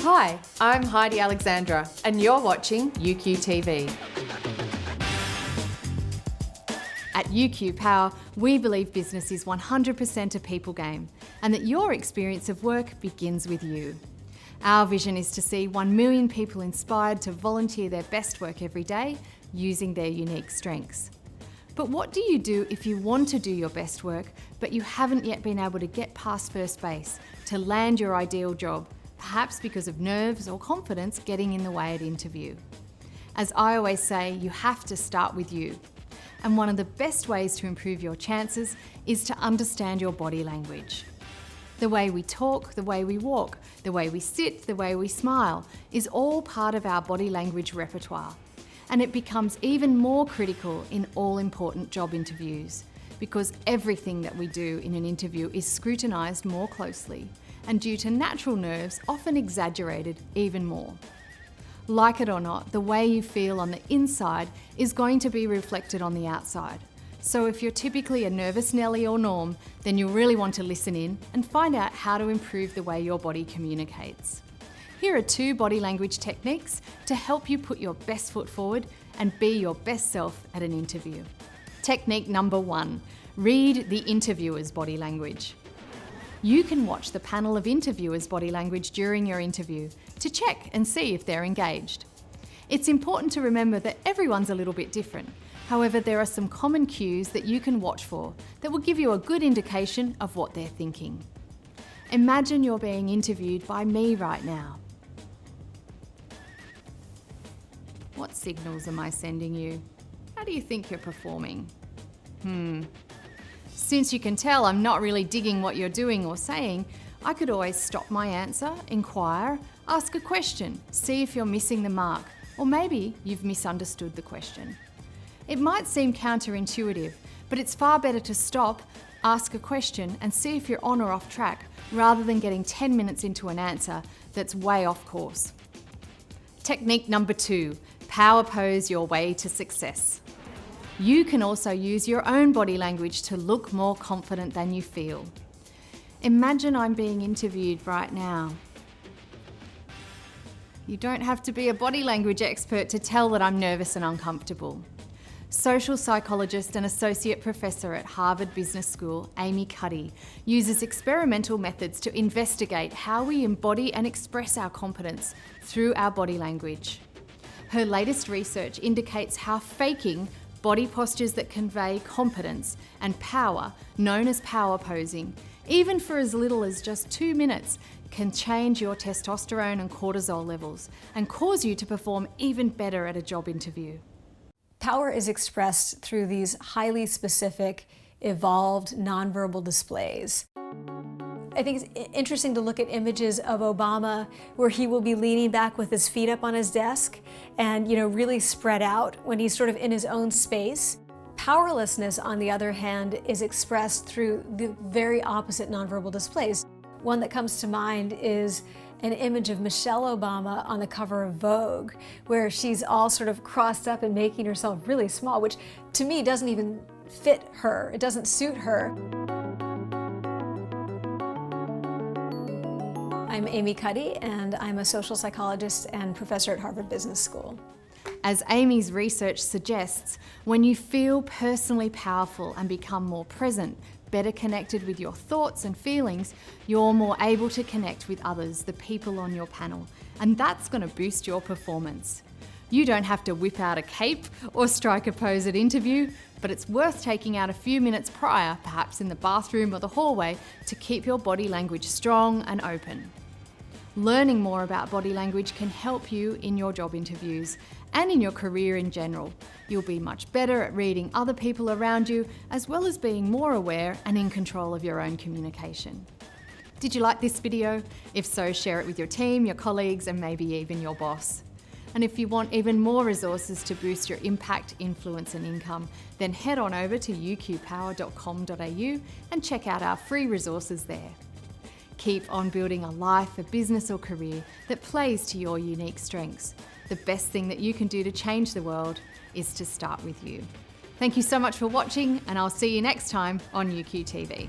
Hi, I'm Heidi Alexandra, and you're watching UQTV. At UQ Power, we believe business is 100% a people game, and that your experience of work begins with you. Our vision is to see 1 million people inspired to volunteer their best work every day using their unique strengths. But what do you do if you want to do your best work, but you haven't yet been able to get past first base to land your ideal job, perhaps because of nerves or confidence getting in the way at interview? As I always say, you have to start with you. And one of the best ways to improve your chances is to understand your body language. The way we talk, the way we walk, the way we sit, the way we smile is all part of our body language repertoire. And it becomes even more critical in all important job interviews, because everything that we do in an interview is scrutinised more closely, and due to natural nerves, often exaggerated even more. Like it or not, the way you feel on the inside is going to be reflected on the outside. So if you're typically a nervous Nelly or Norm, then you'll really want to listen in and find out how to improve the way your body communicates. Here are 2 body language techniques to help you put your best foot forward and be your best self at an interview. Technique number 1, read the interviewer's body language. You can watch the panel of interviewers' body language during your interview to check and see if they're engaged. It's important to remember that everyone's a little bit different. However, there are some common cues that you can watch for that will give you a good indication of what they're thinking. Imagine you're being interviewed by me right now. What signals am I sending you? How do you think you're performing? Since you can tell I'm not really digging what you're doing or saying, I could always stop my answer, inquire, ask a question, see if you're missing the mark, or maybe you've misunderstood the question. It might seem counterintuitive, but it's far better to stop, ask a question, and see if you're on or off track, rather than getting 10 minutes into an answer that's way off course. Technique number 2, power pose your way to success. You can also use your own body language to look more confident than you feel. Imagine I'm being interviewed right now. You don't have to be a body language expert to tell that I'm nervous and uncomfortable. Social psychologist and associate professor at Harvard Business School, Amy Cuddy, uses experimental methods to investigate how we embody and express our competence through our body language. Her latest research indicates how faking body postures that convey competence and power, known as power posing, even for as little as just 2 minutes, can change your testosterone and cortisol levels and cause you to perform even better at a job interview. Power is expressed through these highly specific, evolved nonverbal displays. I think it's interesting to look at images of Obama where he will be leaning back with his feet up on his desk and, really spread out when he's sort of in his own space. Powerlessness, on the other hand, is expressed through the very opposite nonverbal displays. One that comes to mind is an image of Michelle Obama on the cover of Vogue, where she's all sort of crossed up and making herself really small, which to me doesn't even fit her. It doesn't suit her. I'm Amy Cuddy, and I'm a social psychologist and professor at Harvard Business School. As Amy's research suggests, when you feel personally powerful and become more present, better connected with your thoughts and feelings, you're more able to connect with others, the people on your panel, and that's going to boost your performance. You don't have to whip out a cape or strike a pose at interview, but it's worth taking out a few minutes prior, perhaps in the bathroom or the hallway, to keep your body language strong and open. Learning more about body language can help you in your job interviews and in your career in general. You'll be much better at reading other people around you, as well as being more aware and in control of your own communication. Did you like this video? If so, share it with your team, your colleagues, and maybe even your boss. And if you want even more resources to boost your impact, influence, and income, then head on over to uqpower.com.au and check out our free resources there. Keep on building a life, a business, or career that plays to your unique strengths. The best thing that you can do to change the world is to start with you. Thank you so much for watching, and I'll see you next time on UQTV.